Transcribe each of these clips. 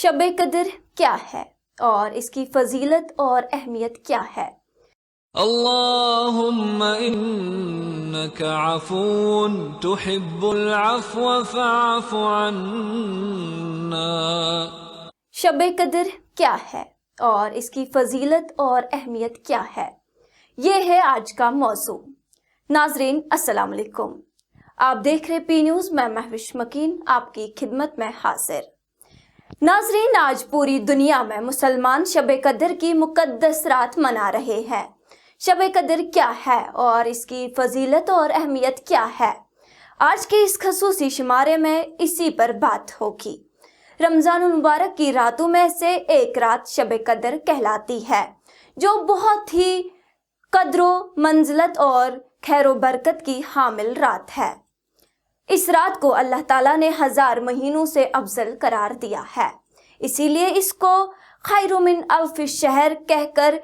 शब कदर क्या है और इसकी फजीलत और अहमियत क्या है? اللهم إنك عفو تحب العفو فاعف عنا. शब कदर क्या है और इसकी फजीलत और अहमियत क्या है, ये है आज का मौजू। नाजरीन अस्सलाम वालेकुम, आप देख रहे पी न्यूज़, मैं महविश मकीन आपकी खिदमत में हाजिर। नाजरीन, आज पूरी दुनिया में मुसलमान शब कदर की मुकद्दस रात मना रहे हैं। शब कदर क्या है और इसकी फजीलत और अहमियत क्या है, आज के इस खसूसी शुमारे में इसी पर बात होगी। रमज़ानुल मुबारक की रातों में से एक रात शब कदर कहलाती है, जो बहुत ही कद्रो मंजिलत और खैरो बरकत की हामिल रात है। इस रात को अल्लाह ताला ने 1000 महीनों से अफजल करार दिया है, इसीलिए इसको खैरु मिन अल्फ शहर कहकर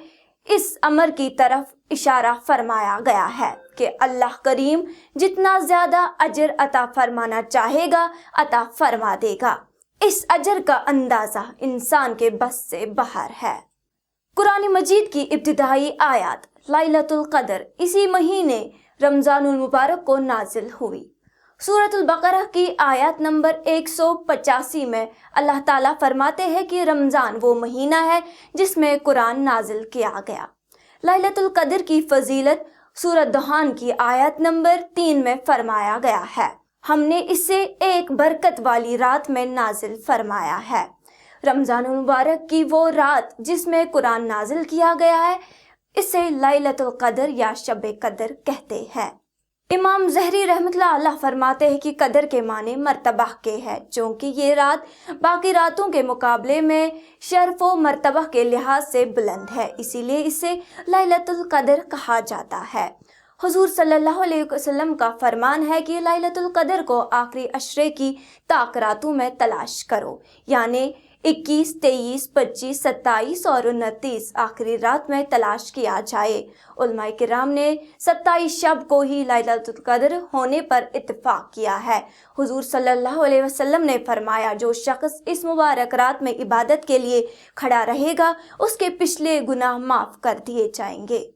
इस अमर की तरफ इशारा फरमाया गया है कि अल्लाह करीम जितना ज्यादा अजर अता फरमाना चाहेगा अता फरमा देगा। इस अजर का अंदाजा इंसान के बस से बाहर है। कुरान मजीद की इब्तिदाई आयत लैलतुल कदर इसी महीने रमजानुल मुबारक को नाजिल हुई। सूरतुल बकरा की आयत नंबर 185 में अल्लाह ताला फरमाते हैं कि रमज़ान वो महीना है जिसमें कुरान नाजिल किया गया। लैलतुल कदर की फजीलत सूरत दुहान की आयत नंबर 3 में फरमाया गया है, हमने इसे एक बरकत वाली रात में नाजिल फरमाया है। रमज़ानुल मुबारक की वो रात जिसमें कुरान नाजिल किया गया है, इसे लैलतुल कदर या शब कदर कहते हैं। इमाम ज़हरी रहमतुल्लाह अलैह फरमाते हैं कि कदर के माने मर्तबा के है, क्योंकि ये रात बाकी रातों के मुकाबले में शर्फ व मर्तबा के लिहाज से बुलंद है, इसीलिए इसे लैलतुल कदर कहा जाता है। हुजूर सल्लल्लाहु अलैहि वसल्लम का फरमान है कि लैलतुल कदर को आखिरी अशरे की ताक रातों में तलाश करो, यानी 21, 23, 25, 27 और 29 आखिरी रात में तलाश किया जाए। उलमाए किराम ने 27 शब को ही लैलतुल कदर होने पर इत्तेफाक किया है। हुजूर सल्लल्लाहु अलैहि वसल्लम ने फरमाया, जो शख्स इस मुबारक रात में इबादत के लिए खड़ा रहेगा उसके पिछले गुनाह माफ कर दिए जाएंगे।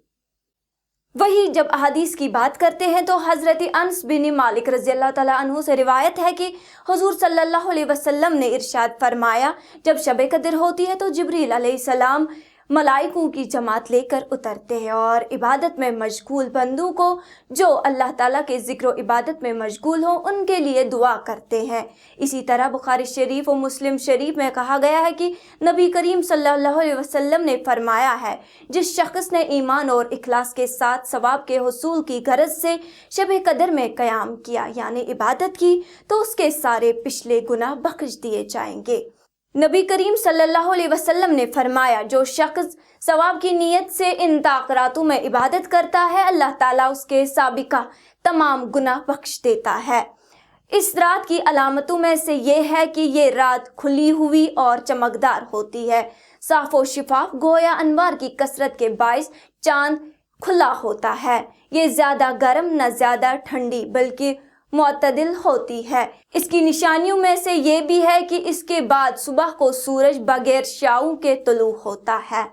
वही जब अहादीस की बात करते हैं तो हज़रत अनस बिन मालिक रज़ियल्लाहु तआला अन्हु से रिवायत है कि हुजूर सल्लल्लाहु अलैहि वसल्लम ने इरशाद फरमाया, जब शब कदर होती है तो जिब्रील अलैहिस्सलाम मलाइकों की जमात लेकर उतरते हैं और इबादत में मशगूल बंदों को, जो अल्लाह ताला के ज़िक्र व इबादत में मशगूल हो, उनके लिए दुआ करते हैं। इसी तरह बुखारी शरीफ और मुस्लिम शरीफ में कहा गया है कि नबी करीम सल्लल्लाहु अलैहि वसल्लम ने फरमाया है, जिस शख्स ने ईमान और इखलास के साथ सवाब के हुसूल की गरज से शब कदर में क़याम किया यानी इबादत की, तो उसके सारे पिछले गुनाह बख्श दिए जाएंगे। नबी करीम सल्लल्लाहु अलैहि वसल्लम ने फरमाया, जो शख्स सवाब की नीयत से इन ताक़रातों में इबादत करता है, अल्लाह ताला उसके साबिका तमाम गुनाह बख्श देता है। इस रात की अलामतों में से ये है कि ये रात खुली हुई और चमकदार होती है, साफ व शिफाफ, गोया अनवार की कसरत के बाइस चांद खुला होता है। ये ज़्यादा गर्म न ज़्यादा ठंडी बल्कि मुअतदिल होती है। इसकी निशानियों में से ये भी है कि इसके बाद सुबह को सूरज बगैर शाऊ के तुलू होता है।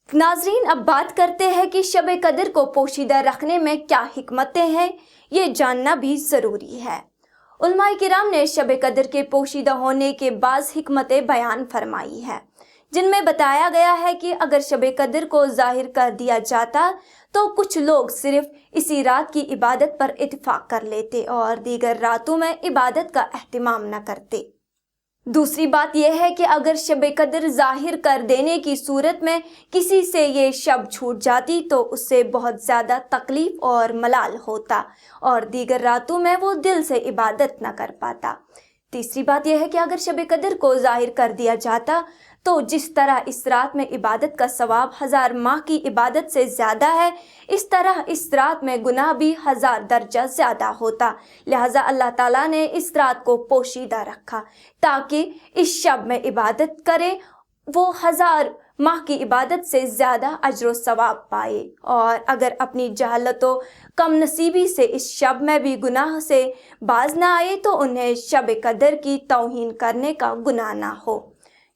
नाजरीन, अब बात करते हैं कि शब कदर को पोशीदा रखने में क्या हिकमतें हैं, ये जानना भी ज़रूरी है। उलमाए किराम ने शब कदर के पोशीदा होने के बाज़ हिकमतें बयान फरमाई है, जिनमें बताया गया है कि अगर शब कदर को जाहिर कर दिया जाता तो कुछ लोग सिर्फ इसी रात की इबादत पर इत्तेफाक कर लेते और दीगर रातों में इबादत का एहतिमाम न करते। दूसरी बात यह है कि अगर शब कदर जाहिर कर देने की सूरत में किसी से ये शब छूट जाती तो उससे बहुत ज़्यादा तकलीफ और मलाल होता और दीगर रातों में वो दिल से इबादत न कर पाता। तीसरी बात यह है कि अगर शब कदर को जाहिर कर दिया जाता तो जिस तरह इस रात में इबादत का सवाब 1000 माह की इबादत से ज़्यादा है, इस तरह इस रात में गुनाह भी 1000 दर्जा ज़्यादा होता। लिहाजा अल्लाह ताला ने इस रात को पोशीदा रखा ताकि इस शब में इबादत करे वो 1000 माह की इबादत से ज़्यादा अजर व सवाब पाए, और अगर अपनी जहालत व कम नसीबी से इस शब में भी गुनाह से बाज ना आए तो उन्हें शब कदर की तौहीन करने का गुनाह ना हो।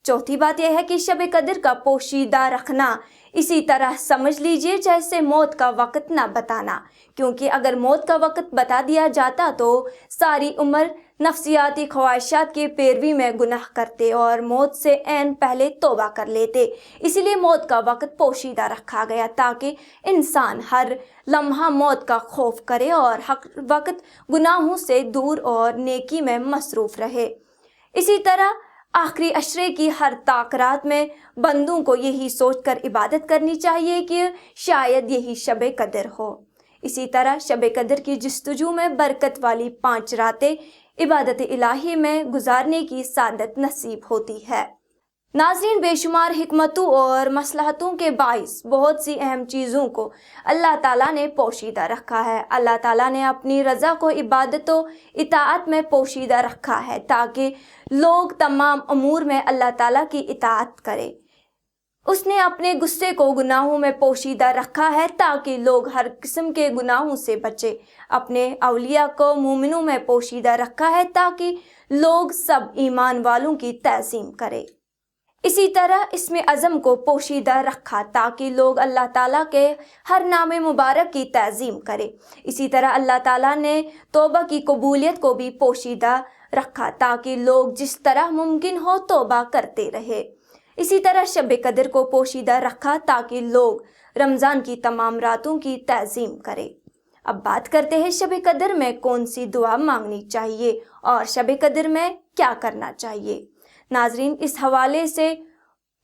चौथी बात यह है कि शब कदर का पोशीदा रखना इसी तरह समझ लीजिए जैसे मौत का वक्त ना बताना, क्योंकि अगर मौत का वक्त बता दिया जाता तो सारी उम्र नफ्सियाती ख्वाहिशात की पैरवी में गुनाह करते और मौत से ऐन पहले तौबा कर लेते। इसीलिए मौत का वक्त पोशीदा रखा गया ताकि इंसान हर लम्हा मौत का खौफ करे और हर वक्त गुनाहों से दूर और नेकी में मसरूफ रहे। इसी तरह आखिरी अशरे की हर ताकरात में बंदों को यही सोचकर इबादत करनी चाहिए कि शायद यही शब कदर हो। इसी तरह शब कदर की जस्तजू में बरकत वाली 5 रातें इबादत इलाही में गुजारने की सादत नसीब होती है। नाज़रीन, बेशुमार हिकमतों और मसलहतों के बाइस बहुत सी अहम चीज़ों को अल्लाह ताला ने पोशीदा रखा है। अल्लाह ताला ने अपनी रज़ा को इबादत व इताअत में पोशीदा रखा है ताकि लोग तमाम अमूर में अल्लाह ताला की इताअत करें। उसने अपने गुस्से को गुनाहों में पोशीदा रखा है ताकि लोग हर किस्म के गुनाहों से बचें। अपने औलिया को मोमिनों में पोशीदा रखा है ताकि लोग सब ईमान वालों की तज़ीम करें। इसी तरह इसमें अज़म को पोशीदा रखा ताकि लोग अल्लाह ताला के हर नाम मुबारक की तज़ीम करें। इसी तरह अल्लाह ताला ने तौबा की कबूलियत को भी पोशीदा रखा ताकि लोग जिस तरह मुमकिन हो तौबा करते रहे। इसी तरह शब कदर को पोशीदा रखा ताकि लोग रमज़ान की तमाम रातों की तज़ीम करें। अब बात करते हैं शब कदर में कौन सी दुआ मांगनी चाहिए और शब कदर में क्या करना चाहिए। नाजरीन, इस हवाले से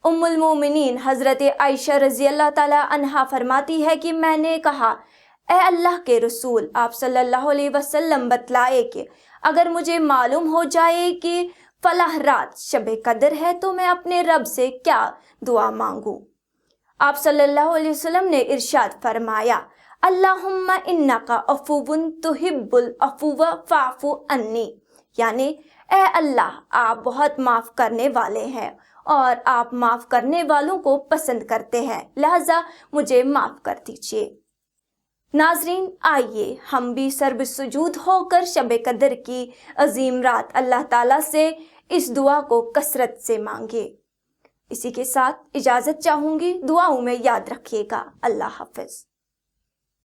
उम्मुल मोमिनीन हज़रत आयशा रज़ी अल्लाह ताला अन्हा फरमाती है कि मैंने कहा, ए अल्लाह के रसूल, आप सल्लल्लाहु अलैहि वसल्लम बतलाए कि अगर मुझे मालूम हो जाए कि फलाह रात शब कदर है तो मैं अपने रब से क्या दुआ मांगूं। आप सल्लल्लाहु अलैहि वसल्लम ने इरशाद फरमाया, अल्लाहुम्मा इन्नका अफुव्वुन तुहिब्बुल अफुव्व फ़अफ़ु अन्नी, यानी ए अल्लाह, आप बहुत माफ़ करने वाले हैं और आप माफ़ करने वालों को पसंद करते हैं, लिहाजा मुझे माफ़ कर दीजिए। नाजरीन, आइए हम भी सर्बसुजूद होकर शब कदर की अजीम रात अल्लाह ताला से इस दुआ को कसरत से मांगे। इसी के साथ इजाज़त चाहूँगी, दुआओं में याद रखिएगा। अल्लाह हाफ़िज़।